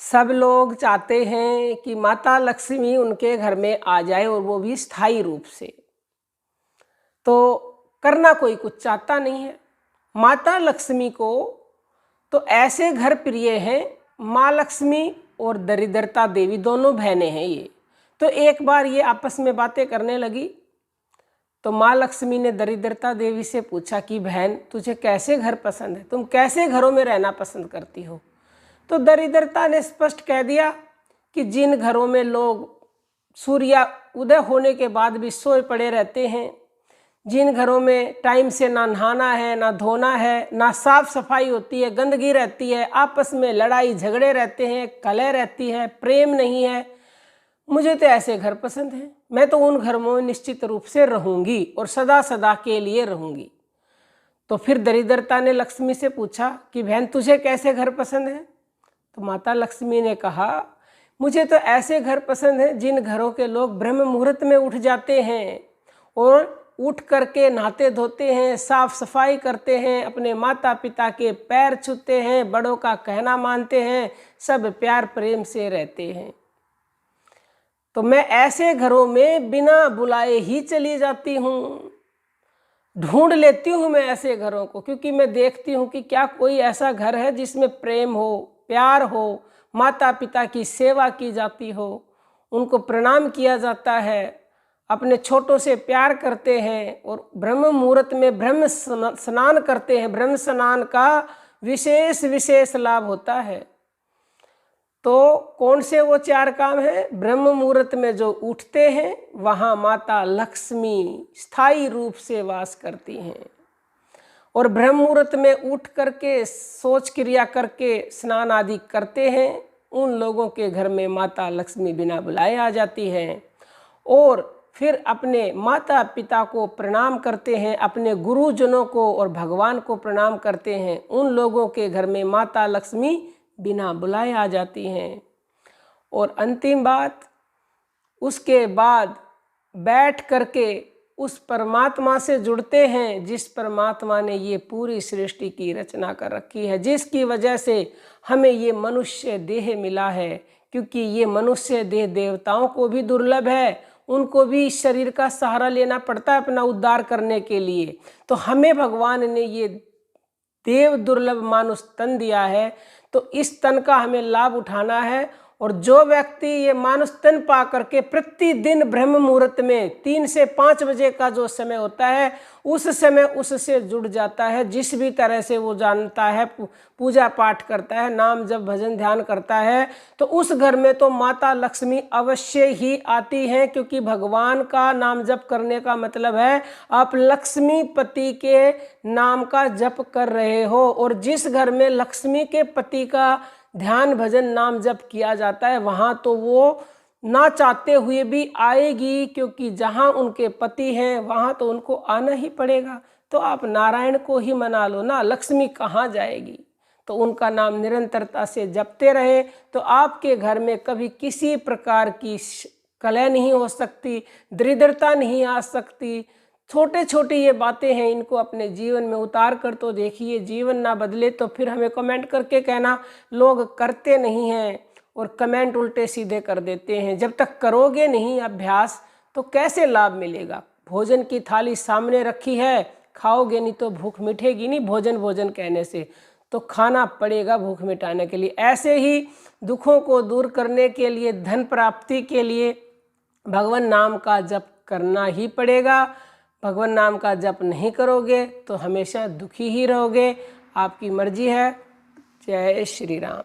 सब लोग चाहते हैं कि माता लक्ष्मी उनके घर में आ जाए और वो भी स्थायी रूप से। तो करना कोई कुछ चाहता नहीं है। माता लक्ष्मी को तो ऐसे घर प्रिय हैं, माँ लक्ष्मी और दरिद्रता देवी दोनों बहनें हैं ये। तो एक बार ये आपस में बातें करने लगी तो माँ लक्ष्मी ने दरिद्रता देवी से पूछा कि बहन, तुझे कैसे घर पसंद है, तुम कैसे घरों में रहना पसंद करती हो। तो दरिद्रता ने स्पष्ट कह दिया कि जिन घरों में लोग सूर्य उदय होने के बाद भी सोए पड़े रहते हैं, जिन घरों में टाइम से ना नहाना है, ना धोना है, ना साफ सफाई होती है, गंदगी रहती है, आपस में लड़ाई झगड़े रहते हैं, कलह रहती है, प्रेम नहीं है, मुझे तो ऐसे घर पसंद हैं। मैं तो उन घरों में निश्चित रूप से रहूंगी और सदा सदा के लिए रहूंगी। तो फिर दरिद्रता ने लक्ष्मी से पूछा कि बहन, तुझे कैसे घर पसंद है। तो माता लक्ष्मी ने कहा, मुझे तो ऐसे घर पसंद हैं जिन घरों के लोग ब्रह्म मुहूर्त में उठ जाते हैं और उठ करके नहाते धोते हैं, साफ सफाई करते हैं, अपने माता पिता के पैर छूते हैं, बड़ों का कहना मानते हैं, सब प्यार प्रेम से रहते हैं। तो मैं ऐसे घरों में बिना बुलाए ही चली जाती हूँ, ढूंढ लेती हूँ मैं ऐसे घरों को, क्योंकि मैं देखती हूँ कि क्या कोई ऐसा घर है जिसमें प्रेम हो, प्यार हो, माता पिता की सेवा की जाती हो, उनको प्रणाम किया जाता है, अपने छोटों से प्यार करते हैं और ब्रह्म मुहूर्त में ब्रह्म स्नान करते हैं। ब्रह्म स्नान का विशेष लाभ होता है। तो कौन से वो 4 काम हैं? ब्रह्म मुहूर्त में जो उठते हैं वहाँ माता लक्ष्मी स्थायी रूप से वास करती हैं, और ब्रह्म मुहूर्त में उठ करके सोच क्रिया करके स्नान आदि करते हैं, उन लोगों के घर में माता लक्ष्मी बिना बुलाए आ जाती हैं। और फिर अपने माता पिता को प्रणाम करते हैं, अपने गुरुजनों को और भगवान को प्रणाम करते हैं, उन लोगों के घर में माता लक्ष्मी बिना बुलाए आ जाती हैं। और अंतिम बात, उसके बाद बैठ करके उस परमात्मा से जुड़ते हैं जिस परमात्मा ने ये पूरी सृष्टि की रचना कर रखी है, जिसकी वजह से हमें ये मनुष्य देह मिला है। क्योंकि ये मनुष्य देह देवताओं को भी दुर्लभ है, उनको भी इस शरीर का सहारा लेना पड़ता है अपना उद्धार करने के लिए। तो हमें भगवान ने ये देव दुर्लभ मानुष तन दिया है, तो इस तन का हमें लाभ उठाना है। और जो व्यक्ति ये मानुष तन पा करके प्रतिदिन ब्रह्म मुहूर्त में 3 से 5 बजे का जो समय होता है, उस समय उससे जुड़ जाता है, जिस भी तरह से वो जानता है, पूजा पाठ करता है, नाम जब भजन ध्यान करता है, तो उस घर में तो माता लक्ष्मी अवश्य ही आती हैं। क्योंकि भगवान का नाम जप करने का मतलब है आप लक्ष्मीपति के नाम का जप कर रहे हो। और जिस घर में लक्ष्मी के पति का ध्यान भजन नाम जप किया जाता है, वहाँ तो वो ना चाहते हुए भी आएगी, क्योंकि जहाँ उनके पति हैं वहाँ तो उनको आना ही पड़ेगा। तो आप नारायण को ही मना लो ना, लक्ष्मी कहाँ जाएगी। तो उनका नाम निरंतरता से जपते रहे तो आपके घर में कभी किसी प्रकार की कलह नहीं हो सकती, दरिद्रता नहीं आ सकती। छोटे छोटे ये बातें हैं, इनको अपने जीवन में उतार कर तो देखिए, जीवन ना बदले तो फिर हमें कमेंट करके कहना। लोग करते नहीं हैं और कमेंट उल्टे सीधे कर देते हैं। जब तक करोगे नहीं अभ्यास तो कैसे लाभ मिलेगा। भोजन की थाली सामने रखी है, खाओगे नहीं तो भूख मिटेगी नहीं भोजन भोजन कहने से, तो खाना पड़ेगा भूख मिटाने के लिए। ऐसे ही दुखों को दूर करने के लिए, धन प्राप्ति के लिए भगवान नाम का जप करना ही पड़ेगा। भगवान नाम का जप नहीं करोगे तो हमेशा दुखी ही रहोगे। आपकी मर्जी है। जय श्री राम।